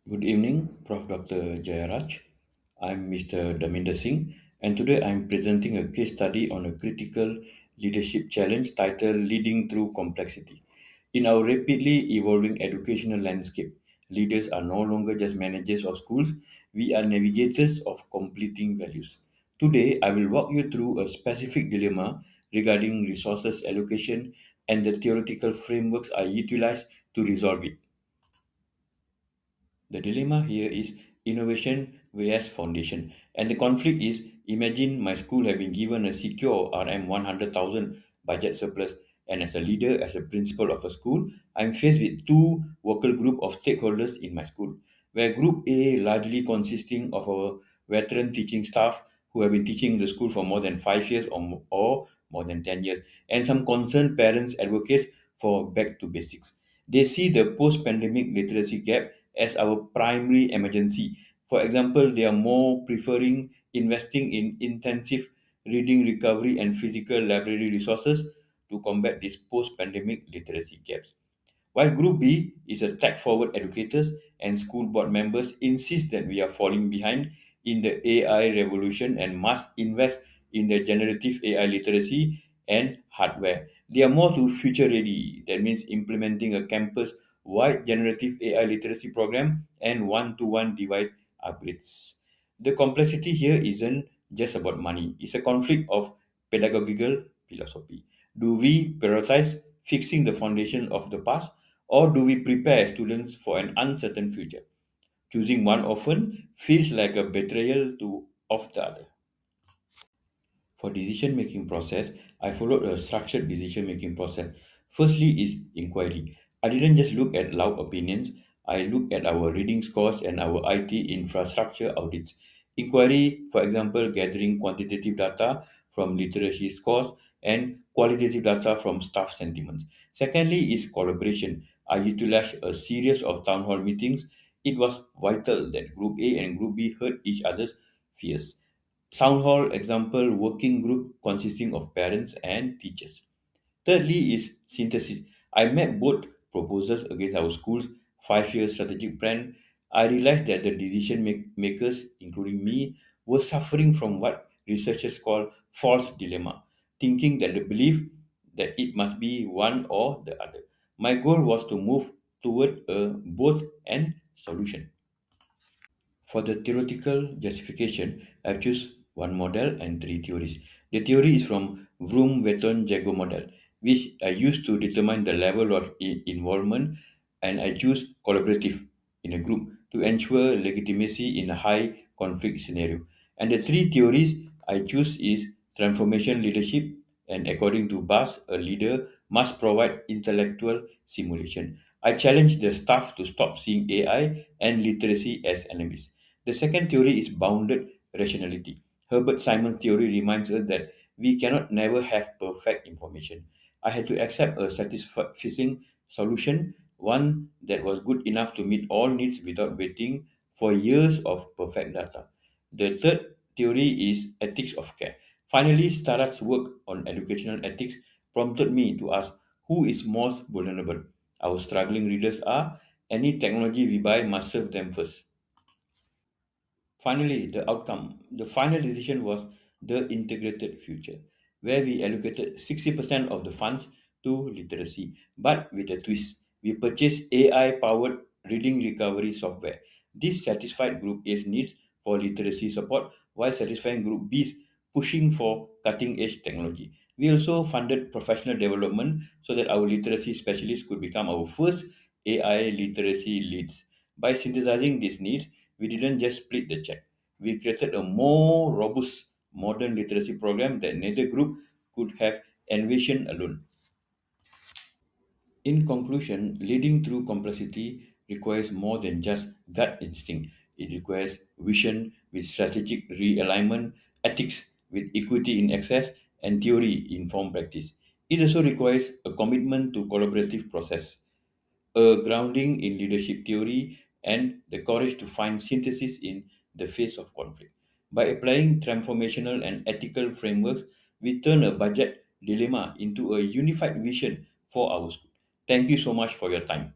Good evening, Prof. Dr. Jayaraj. I'm Mr. Daminder Singh, and today I'm presenting a case study on a critical leadership challenge titled Leading Through Complexity. In our rapidly evolving educational landscape, leaders are no longer just managers of schools, we are navigators of completing values. Today, I will walk you through a specific dilemma regarding resources allocation and the theoretical frameworks I utilize to resolve it. The dilemma here is innovation vs foundation. And the conflict is imagine my school have been given a secure RM 100,000 budget surplus. And as a leader, as a principal of a school, I'm faced with two vocal group of stakeholders in my school. Where Group A, largely consisting of our veteran teaching staff who have been teaching the school for more than 5 years or more than 10 years, and some concerned parents advocates for back to basics. They see the post pandemic literacy gap as our primary emergency. For example, they are more preferring investing in intensive reading recovery and physical library resources to combat these post-pandemic literacy gaps. While Group B is a tech-forward educators and school board members insist that we are falling behind in the AI revolution and must invest in the generative AI literacy and hardware. They are more to future ready. That means implementing a campus wide generative AI literacy program and one-to-one device upgrades. The complexity here isn't just about money. It's a conflict of pedagogical philosophy. Do we prioritize fixing the foundation of the past, or do we prepare students for an uncertain future? Choosing one often feels like a betrayal of the other. For decision making process, I followed a structured decision making process. Firstly is inquiry. I didn't just look at loud opinions. I looked at our reading scores and our IT infrastructure audits. Inquiry, for example, gathering quantitative data from literacy scores and qualitative data from staff sentiments. Secondly is collaboration. I utilized a series of town hall meetings. It was vital that Group A and Group B heard each other's fears. Town hall example working group consisting of parents and teachers. Thirdly is synthesis. I met both proposals against our school's 5 year strategic plan. I realized that the decision makers, including me, were suffering from what researchers call false dilemma, thinking that the belief that it must be one or the other. My goal was to move toward a both and solution. For the theoretical justification, I've choose one model and three theories. The theory is from Vroom-Wheaton-Jago model, which I use to determine the level of involvement, and I choose collaborative in a group to ensure legitimacy in a high conflict scenario. And the three theories I choose is transformation leadership, and according to Bass, a leader must provide intellectual simulation. I challenge the staff to stop seeing AI and literacy as enemies. The second theory is bounded rationality. Herbert Simon's theory reminds us that we cannot never have perfect information. I had to accept a satisfying solution, one that was good enough to meet all needs without waiting for years of perfect data. The third theory is ethics of care. Finally, Starratt's work on educational ethics prompted me to ask who is most vulnerable. Our struggling readers are. Any technology we buy must serve them first. Finally, the outcome, the final decision was the integrated future, where we allocated 60% of the funds to literacy. But with a twist, we purchased AI powered reading recovery software. This satisfied Group A's needs for literacy support while satisfying Group B's pushing for cutting edge technology. We also funded professional development so that our literacy specialists could become our first AI literacy leads. By synthesizing these needs, we didn't just split the check. We created a more robust modern literacy program that neither group could have envisioned alone. In conclusion, leading through complexity requires more than just gut instinct. It requires vision with strategic realignment, ethics with equity in access, and theory informed practice. It also requires a commitment to collaborative process, a grounding in leadership theory, and the courage to find synthesis in the face of conflict. By applying transformational and ethical frameworks, we turn a budget dilemma into a unified vision for our school. Thank you so much for your time.